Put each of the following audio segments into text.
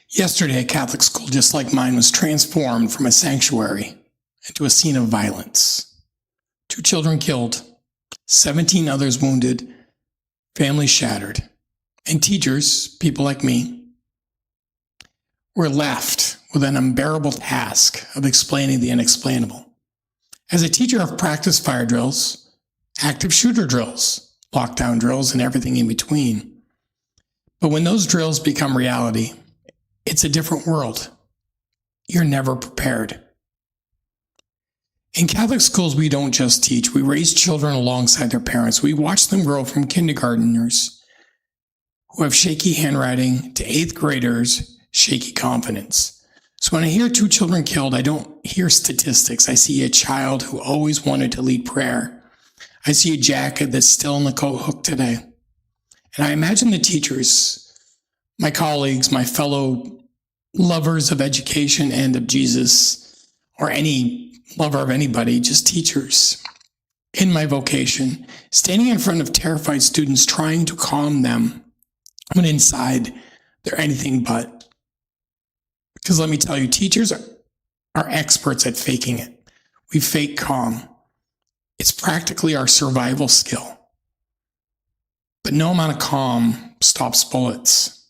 Yesterday, a Catholic school just like mine was transformed from a sanctuary into a scene of violence. 2 children killed, 17 others wounded, families shattered, and teachers, people like me, were left with an unbearable task of explaining the unexplainable. As a teacher, I've practiced fire drills, active shooter drills, lockdown drills, and everything in between. But when those drills become reality, it's a different world. You're never prepared. In Catholic schools, we don't just teach. We raise children alongside their parents. We watch them grow from kindergartners who have shaky handwriting to 8th graders, shaky confidence. So when I hear 2 children killed, I don't hear statistics. I see a child who always wanted to lead prayer. I see a jacket that's still in the coat hook today. And I imagine the teachers, my colleagues, my fellow lovers of education and of Jesus, or any lover of anybody, just teachers, in my vocation, standing in front of terrified students, trying to calm them when inside they're anything but. Because let me tell you, teachers are experts at faking it. We fake calm. It's practically our survival skill. But no amount of calm stops bullets.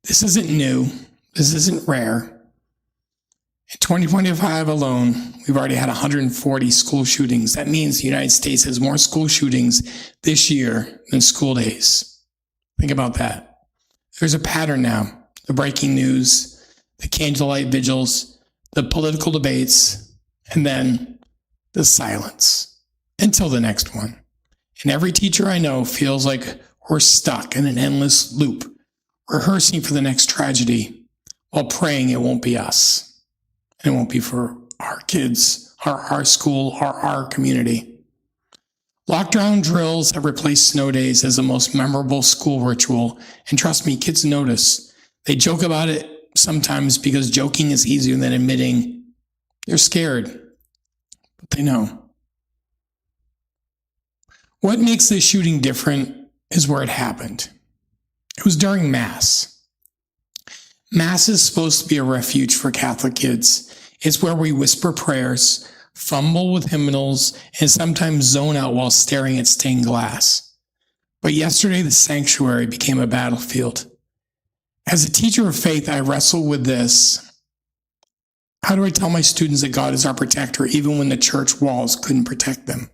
This isn't new. This isn't rare. In 2025 alone, we've already had 140 school shootings. That means the United States has more school shootings this year than school days. Think about that. There's a pattern now. The breaking news, the candlelight vigils, the political debates, and then the silence until the next one. And every teacher I know feels like we're stuck in an endless loop, rehearsing for the next tragedy while praying it won't be us. And it won't be for our kids, our school, or our community. Lockdown drills have replaced snow days as the most memorable school ritual. And trust me, kids notice. They joke about it sometimes because joking is easier than admitting they're scared. But they know. What makes this shooting different is where it happened. It was during Mass. Mass is supposed to be a refuge for Catholic kids. It's where we whisper prayers, fumble with hymnals, and sometimes zone out while staring at stained glass. But yesterday, the sanctuary became a battlefield. As a teacher of faith, I wrestle with this. How do I tell my students that God is our protector even when the church walls couldn't protect them?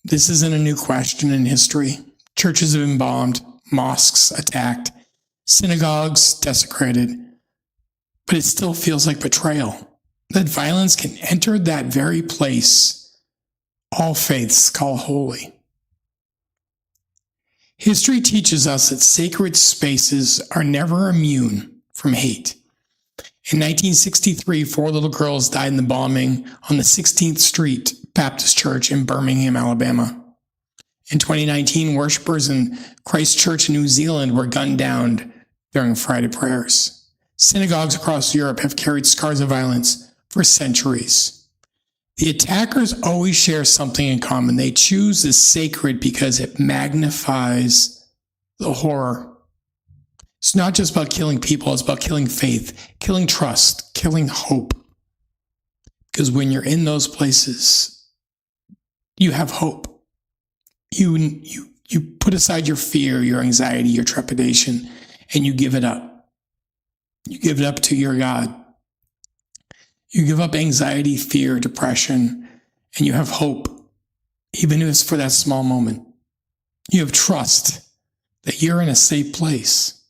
This isn't a new question in history. Churches have been bombed, mosques attacked, synagogues desecrated, but it still feels like betrayal. That violence can enter that very place all faiths call holy. History teaches us that sacred spaces are never immune from hate. In 1963, 4 little girls died in the bombing on the 16th Street Baptist Church in Birmingham, Alabama. In 2019, worshipers in Christchurch, New Zealand were gunned down during Friday prayers. Synagogues across Europe have carried scars of violence for centuries. The attackers always share something in common. They choose the sacred because it magnifies the horror. It's not just about killing people, it's about killing faith, killing trust, killing hope. Because when you're in those places, you have hope. You put aside your fear, your anxiety, your trepidation, and you give it up. You give it up to your God. You give up anxiety, fear, depression, and you have hope, even if it's for that small moment. You have trust that you're in a safe place.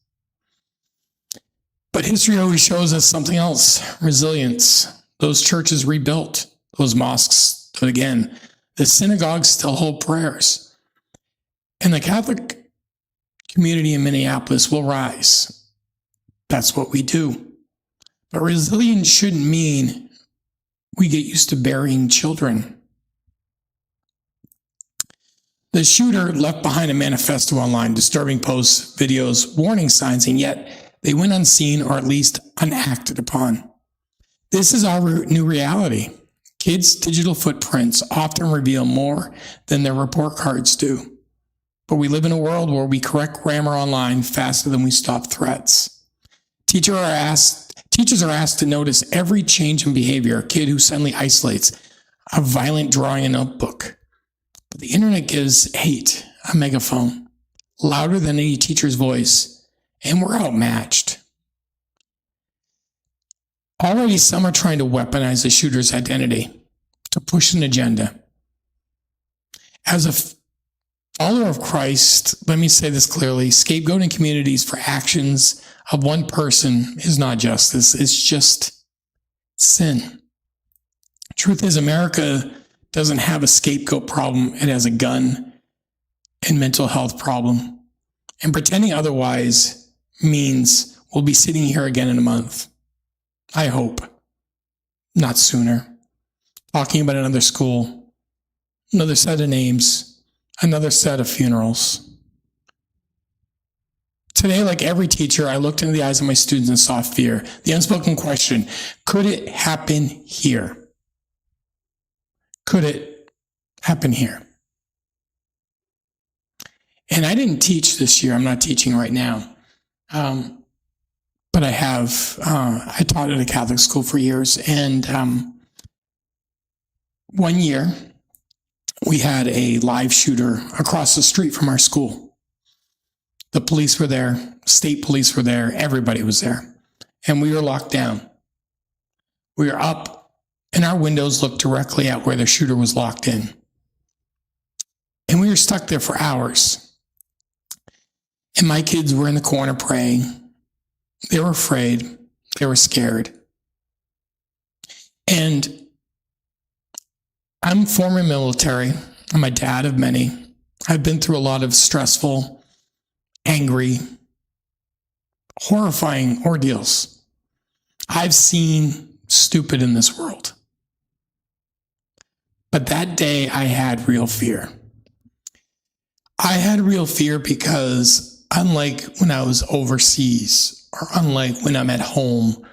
But history always shows us something else, resilience. Those churches rebuilt, those mosques, but again, the synagogues still hold prayers. And the Catholic community in Minneapolis will rise. That's what we do. But resilience shouldn't mean we get used to burying children. The shooter left behind a manifesto online, disturbing posts, videos, warning signs, and yet they went unseen or at least unacted upon. This is our new reality. Kids' digital footprints often reveal more than their report cards do. but we live in a world where we correct grammar online faster than we stop threats. Teachers are asked to notice every change in behavior, a kid who suddenly isolates, a violent drawing in a notebook. But the internet gives hate a megaphone, louder than any teacher's voice, and we're outmatched. Already some are trying to weaponize the shooter's identity to push an agenda. As a follower of Christ, let me say this clearly, scapegoating communities for actions of one person is not justice, it's just sin. Truth is, America doesn't have a scapegoat problem, it has a gun and mental health problem. And pretending otherwise means we'll be sitting here again in a month. I hope. Not sooner. Talking about another school, another set of names, another set of funerals. Today, like every teacher, I looked into the eyes of my students and saw fear. The unspoken question, could it happen here? Could it happen here? And I didn't teach this year. I'm not teaching right now. But I have. I taught at a Catholic school for years. And one year, we had a live shooter across the street from our school. The police were there. State police were there. Everybody was there. And we were locked down. We were up, and our windows looked directly at where the shooter was locked in. And we were stuck there for hours. And my kids were in the corner praying. They were afraid. They were scared. And I'm former military. I'm a dad of many. I've been through a lot of stressful, angry, horrifying ordeals. I've seen stupid in this world. But that day I had real fear. I had real fear because unlike when I was overseas or unlike when I'm at home,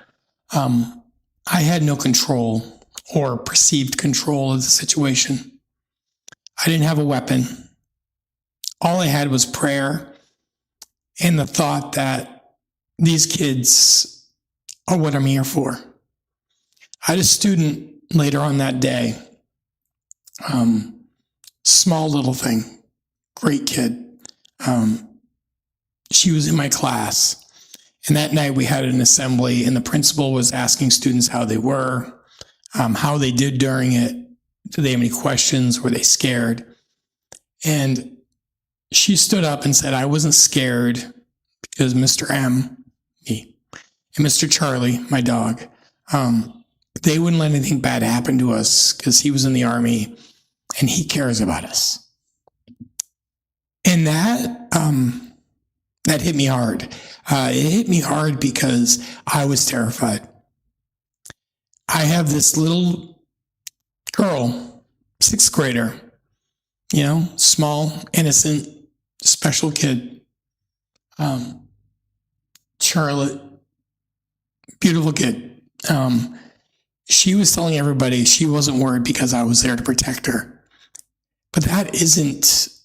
I had no control or perceived control of the situation. I didn't have a weapon. All I had was prayer and the thought that these kids are what I'm here for. I had a student later on that day, small little thing, great kid. She was in my class. And that night we had an assembly and the principal was asking students how they were, how they did during it. Did they have any questions? Were they scared? And she stood up and said, I wasn't scared because Mr. M, me, and Mr. Charlie, my dog, they wouldn't let anything bad happen to us because he was in the Army and he cares about us. And that hit me hard. It hit me hard because I was terrified. I have this little girl, 6th grader, small, innocent, special kid. Charlotte, beautiful kid. She was telling everybody she wasn't worried because I was there to protect her. But that isn't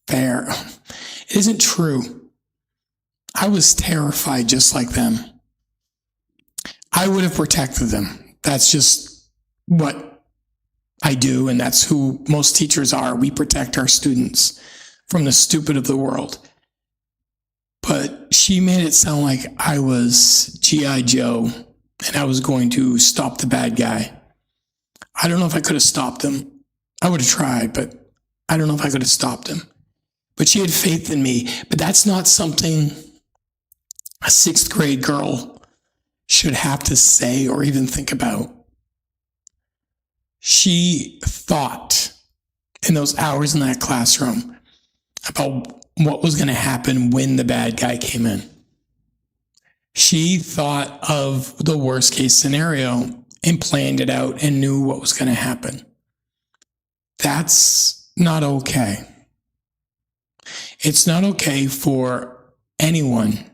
fair. It isn't true. I was terrified just like them. I would have protected them. That's just what I do, and that's who most teachers are. We protect our students from the stupid of the world. But she made it sound like I was G.I. Joe and I was going to stop the bad guy. I don't know if I could have stopped him. I would have tried, but I don't know if I could have stopped him. But she had faith in me. But that's not something a 6th grade girl should have to say or even think about. She thought in those hours in that classroom about what was going to happen when the bad guy came in. She thought of the worst case scenario and planned it out and knew what was going to happen. That's not okay. It's not okay for anyone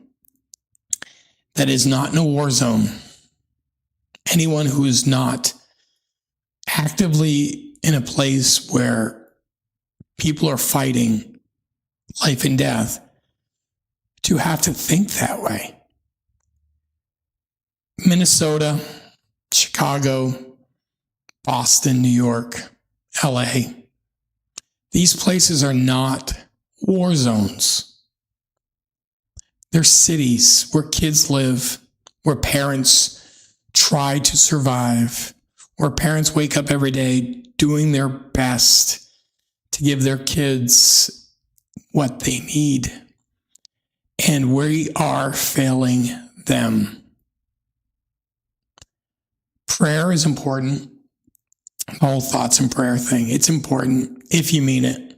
that is not in a war zone, anyone who is not actively in a place where people are fighting life and death, to have to think that way. Minnesota, Chicago, Boston, New York, LA. These places are not war zones. They're cities where kids live, where parents try to survive, where parents wake up every day doing their best to give their kids what they need. And we are failing them. Prayer is important. The whole thoughts and prayer thing. It's important if you mean it.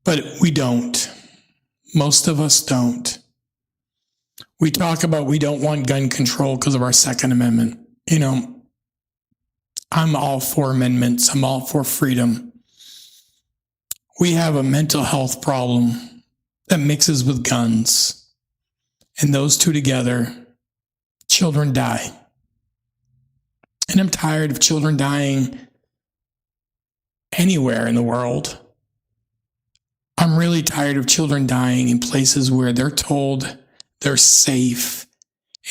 But we don't. Most of us don't. We talk about we don't want gun control because of our Second Amendment. You know, I'm all for amendments. I'm all for freedom. We have a mental health problem that mixes with guns. And those two together, children die. And I'm tired of children dying anywhere in the world. I'm really tired of children dying in places where they're told they're safe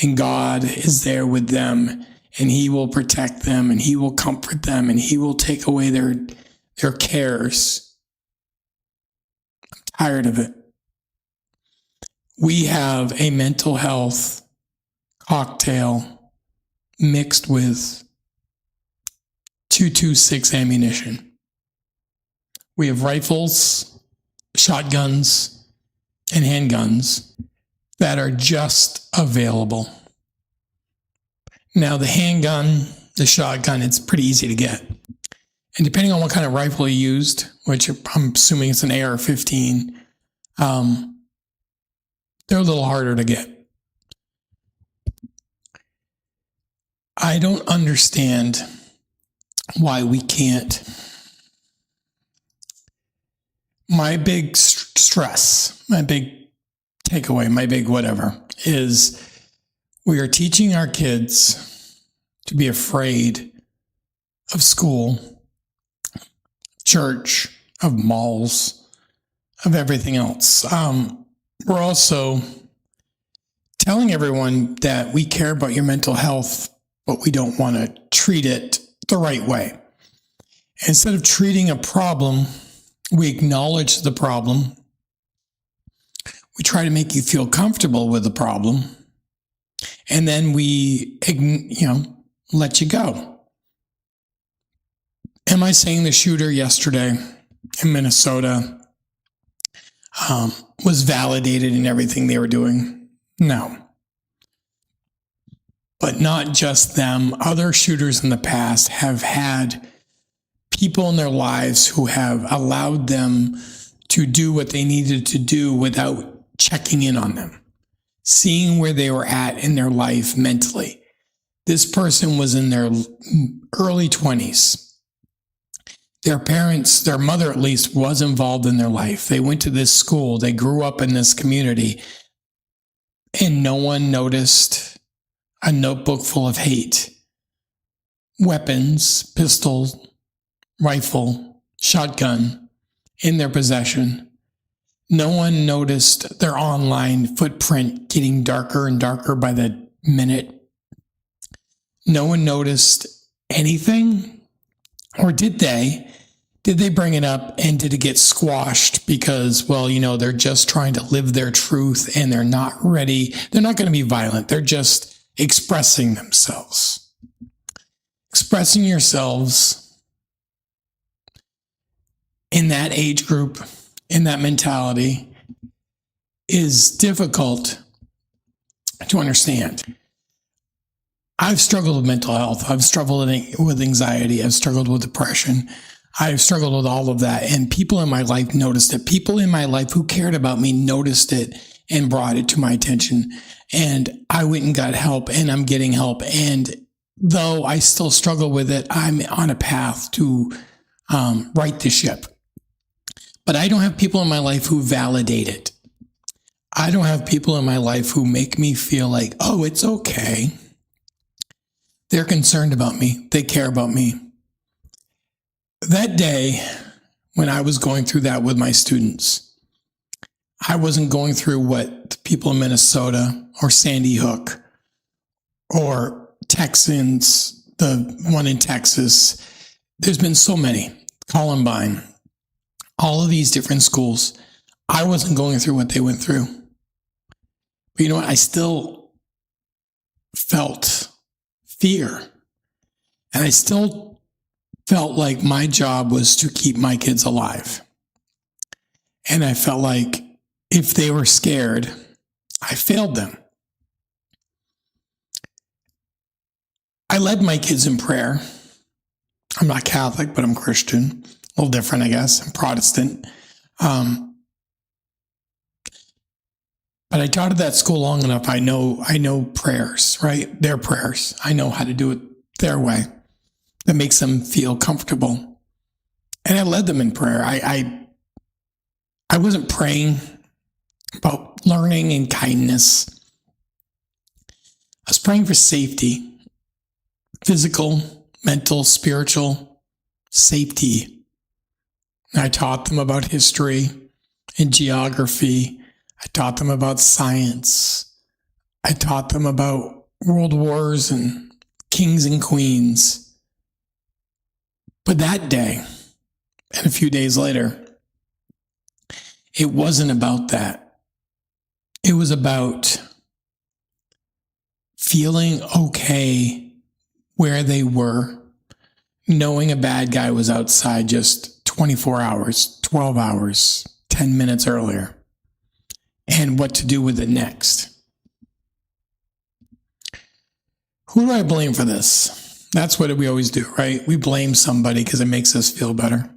and God is there with them and He will protect them and He will comfort them and He will take away their cares. I'm tired of it. We have a mental health cocktail mixed with .226 ammunition. We have rifles, shotguns, and handguns that are just available. Now, the handgun, the shotgun, it's pretty easy to get. And depending on what kind of rifle you used, which I'm assuming it's an AR-15, they're a little harder to get. I don't understand why we can't. My big stress, my big takeaway, my big whatever, is we are teaching our kids to be afraid of school, church, of malls, of everything else. We're also telling everyone that we care about your mental health, but we don't want to treat it the right way. Instead of treating a problem, we acknowledge the problem. We try to make you feel comfortable with the problem. And then we, let you go. Am I saying the shooter yesterday in Minnesota was validated in everything they were doing? No. But not just them. Other shooters in the past have had people in their lives who have allowed them to do what they needed to do without checking in on them, seeing where they were at in their life mentally. This person was in their early 20s. Their parents, their mother at least, was involved in their life. They went to this school. They grew up in this community. And no one noticed a notebook full of hate. Weapons, pistol, rifle, shotgun in their possession. No one noticed their online footprint getting darker and darker by the minute. No one noticed anything? Or did they? Did they bring it up and did it get squashed because, they're just trying to live their truth and they're not ready. They're not going to be violent. They're just expressing themselves. Expressing yourselves in that age group, in that mentality, is difficult to understand. I've struggled with mental health. I've struggled with anxiety. I've struggled with depression. I've struggled with all of that. And people in my life noticed it. People in my life who cared about me noticed it and brought it to my attention. And I went and got help, and I'm getting help. And though I still struggle with it, I'm on a path to right the ship. But I don't have people in my life who validate it. I don't have people in my life who make me feel like, oh, it's okay. They're concerned about me. They care about me. That day, when I was going through that with my students. I wasn't going through what the people in Minnesota or Sandy Hook or Texans, the one in Texas. There's been so many, Columbine, all of these different schools. I wasn't going through what they went through. But you know what? I still felt fear. And I still felt like my job was to keep my kids alive. And I felt like if they were scared, I failed them. I led my kids in prayer. I'm not Catholic, but I'm Christian. A little different, I guess. I'm Protestant. But I taught at that school long enough. I know prayers, right? Their prayers. I know how to do it their way. That makes them feel comfortable. And I led them in prayer. I wasn't praying about learning and kindness. I was praying for safety, physical, mental, spiritual safety. And I taught them about history and geography. I taught them about science. I taught them about world wars and kings and queens. But that day, and a few days later, it wasn't about that. It was about feeling okay where they were, knowing a bad guy was outside just 24 hours, 12 hours, 10 minutes earlier, and what to do with it next. Who do I blame for this? That's what we always do, right? We blame somebody because it makes us feel better.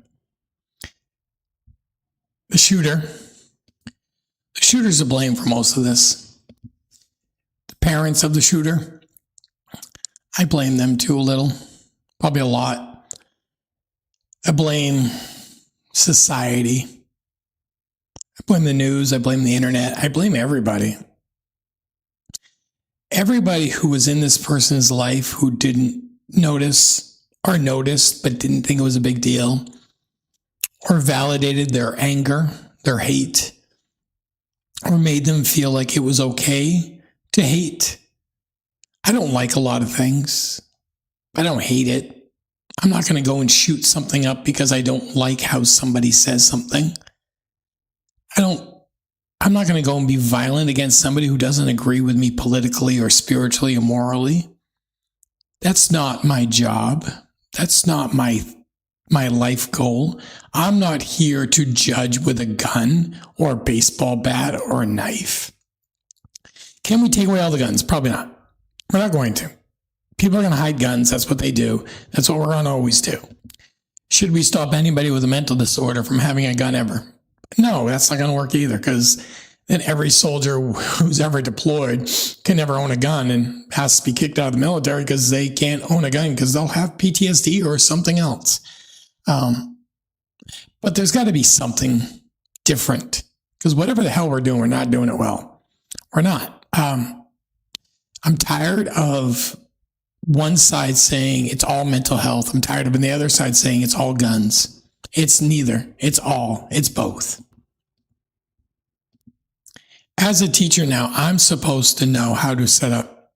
The shooter. The shooter's to blame for most of this. The parents of the shooter, I blame them too a little, probably a lot. I blame society. I blame the news. I blame the internet. I blame everybody. Everybody who was in this person's life who didn't notice or noticed but didn't think it was a big deal or validated their anger, their hate, or made them feel like it was okay to hate. I don't like a lot of things. I don't hate it. I'm not going to go and shoot something up because I don't like how somebody says something. I'm not going to go and be violent against somebody who doesn't agree with me politically or spiritually or morally. That's not my job. That's not my life goal. I'm not here to judge with a gun or a baseball bat or a knife. Can we take away all the guns? Probably not. We're not going to. People are going to hide guns. That's what they do. That's what we're going to always do. Should we stop anybody with a mental disorder from having a gun ever? No, that's not going to work either, because then every soldier who's ever deployed can never own a gun and has to be kicked out of the military because they can't own a gun because they'll have PTSD or something else. But there's got to be something different, because whatever the hell we're doing, we're not doing it well. We're not. I'm tired of one side saying it's all mental health. I'm tired of the other side saying it's all guns. It's neither. It's all. It's both. As a teacher now, I'm supposed to know how to set up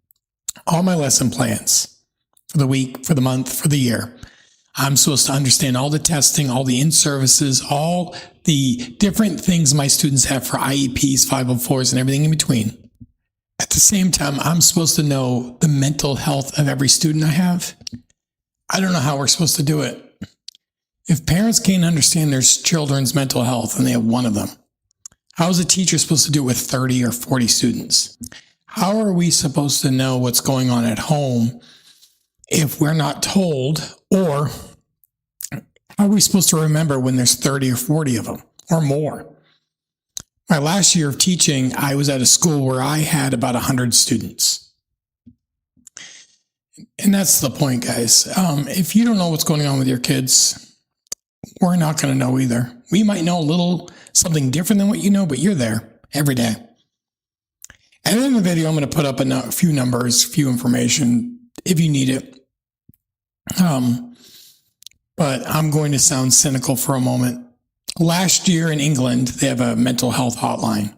all my lesson plans for the week, for the month, for the year. I'm supposed to understand all the testing, all the in-services, all the different things my students have for IEPs, 504s, and everything in between. At the same time, I'm supposed to know the mental health of every student I have. I don't know how we're supposed to do it. If parents can't understand their children's mental health and they have one of them, how is a teacher supposed to do it with 30 or 40 students? How are we supposed to know what's going on at home if we're not told? Or how are we supposed to remember when there's 30 or 40 of them or more? My last year of teaching, I was at a school where I had about 100 students. And that's the point, guys. If you don't know what's going on with your kids, we're not going to know either. We might know a little something different than what you know, but you're there every day. And in the video, I'm going to put up a few numbers, few information if you need it. But I'm going to sound cynical for a moment. Last year in England, they have a mental health hotline.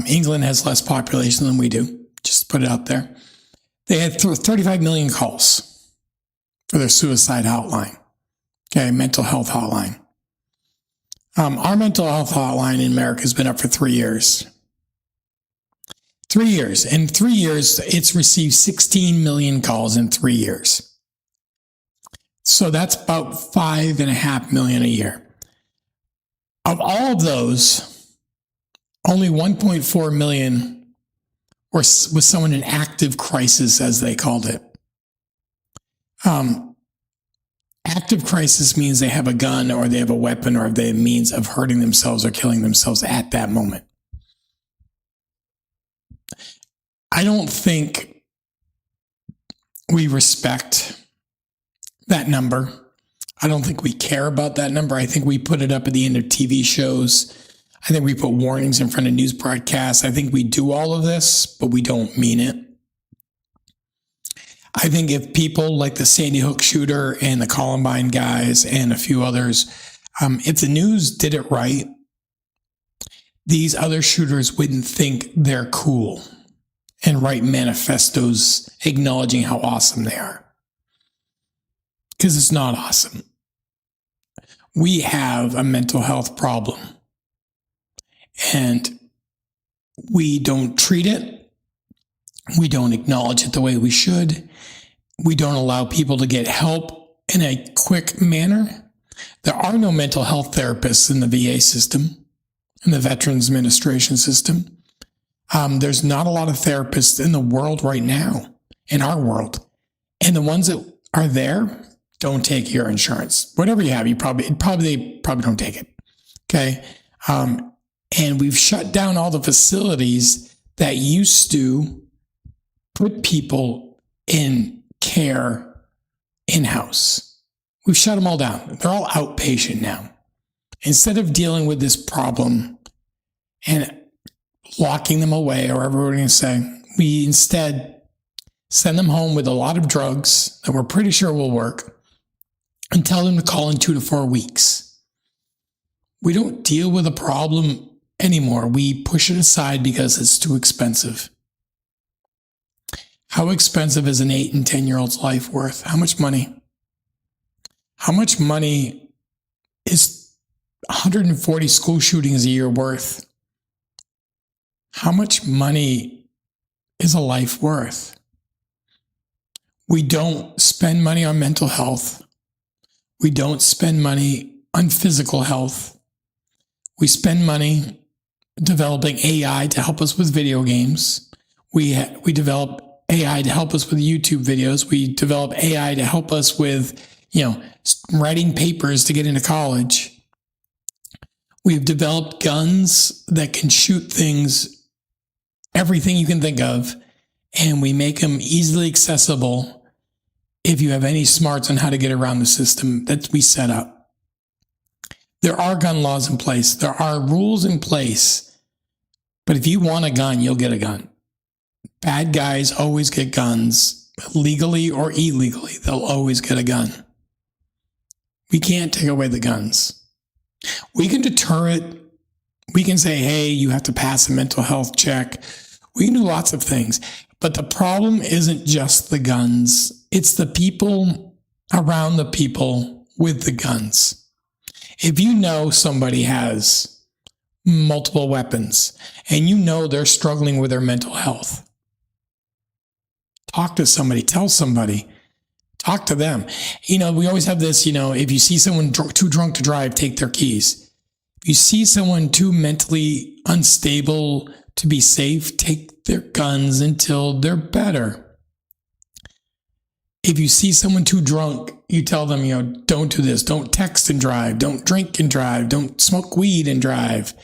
England has less population than we do, just to put it out there. They had 35 million calls for their suicide hotline. Okay, mental health hotline. Our mental health hotline in America has been up for 3 years. 3 years. In 3 years, it's received 16 million calls in 3 years. So that's about 5.5 million a year. Of all of those, only 1.4 million was someone in active crisis, as they called it. Active crisis means they have a gun or they have a weapon or they have means of hurting themselves or killing themselves at that moment. I don't think we respect that number. I don't think we care about that number. I think we put it up at the end of TV shows. I think we put warnings in front of news broadcasts. I think we do all of this, but we don't mean it. I think if people like the Sandy Hook shooter and the Columbine guys and a few others, if the news did it right, these other shooters wouldn't think they're cool and write manifestos acknowledging how awesome they are. Because it's not awesome. We have a mental health problem. And we don't treat it. We don't acknowledge it the way we should. We don't allow people to get help in a quick manner. There are no mental health therapists in the VA system, in the Veterans Administration system. There's not a lot of therapists in the world right now, in our world. And the ones that are there don't take your insurance. Whatever you have, they probably don't take it. Okay. And we've shut down all the facilities that used to put people in care in-house. We've shut them all down. They're all outpatient now. Instead of dealing with this problem and locking them away, or whatever we're going to say, we instead send them home with a lot of drugs that we're pretty sure will work and tell them to call in 2 to 4 weeks. We don't deal with a problem anymore. We push it aside because it's too expensive. How expensive is an 8 and 10-year-old's life worth? How much money? How much money is 140 school shootings a year worth? How much money is a life worth? We don't spend money on mental health. We don't spend money on physical health. We spend money developing AI to help us with video games. We develop AI to help us with YouTube videos. We develop AI to help us with, writing papers to get into college. We've developed guns that can shoot things, everything you can think of, and we make them easily accessible if you have any smarts on how to get around the system that we set up. There are gun laws in place. There are rules in place. But if you want a gun, you'll get a gun. Bad guys always get guns, legally or illegally. They'll always get a gun. We can't take away the guns. We can deter it. We can say, hey, you have to pass a mental health check. We can do lots of things. But the problem isn't just the guns. It's the people around the people with the guns. If you know somebody has multiple weapons and you know they're struggling with their mental health, talk to somebody, tell somebody, talk to them. We always have this, if you see someone too drunk to drive, take their keys. If you see someone too mentally unstable to be safe, take their guns until they're better. If you see someone too drunk, you tell them, don't do this. Don't text and drive. Don't drink and drive. Don't smoke weed and drive.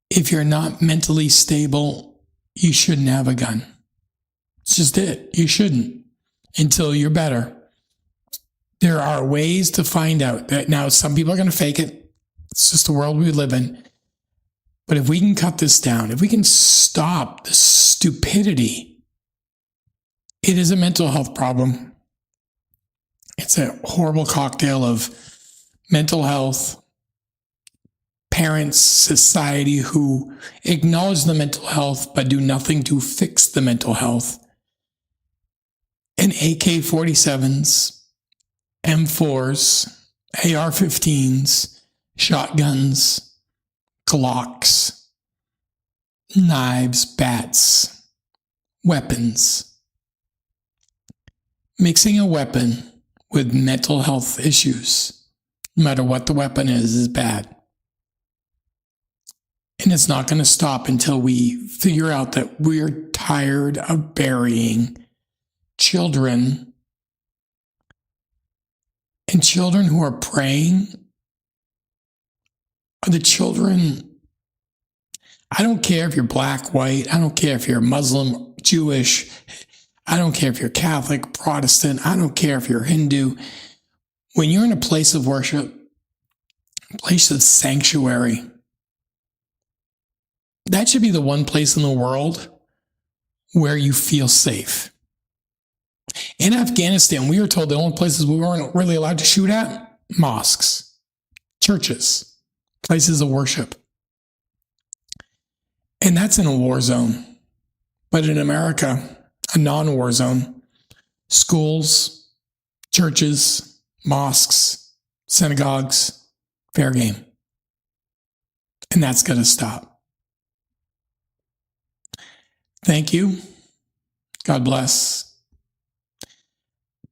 If you're not mentally stable, you shouldn't have a gun. It's just it. You shouldn't until you're better. There are ways to find out that. Now, some people are going to fake it. It's just the world we live in. But if we can cut this down, if we can stop the stupidity, it is a mental health problem. It's a horrible cocktail of mental health, parents, society who acknowledge the mental health but do nothing to fix the mental health, and AK-47s, M4s, AR-15s, shotguns, Glocks, knives, bats, weapons. Mixing a weapon with mental health issues, no matter what the weapon is bad. And it's not going to stop until we figure out that we're tired of burying children, and children who are praying are the children. I don't care if you're black, white. I don't care if you're Muslim, Jewish. I don't care if you're Catholic, Protestant. I don't care if you're Hindu. When you're in a place of worship, a place of sanctuary, that should be the one place in the world where you feel safe. In Afghanistan, we were told the only places we weren't really allowed to shoot at, mosques, churches, places of worship. And that's in a war zone. But in America, a non-war zone, schools, churches, mosques, synagogues, fair game. And that's got to stop. Thank you. God bless.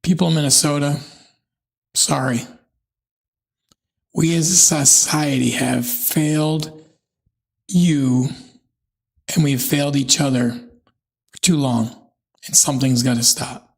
People in Minnesota, sorry. We as a society have failed you, and we've failed each other for too long, and something's got to stop.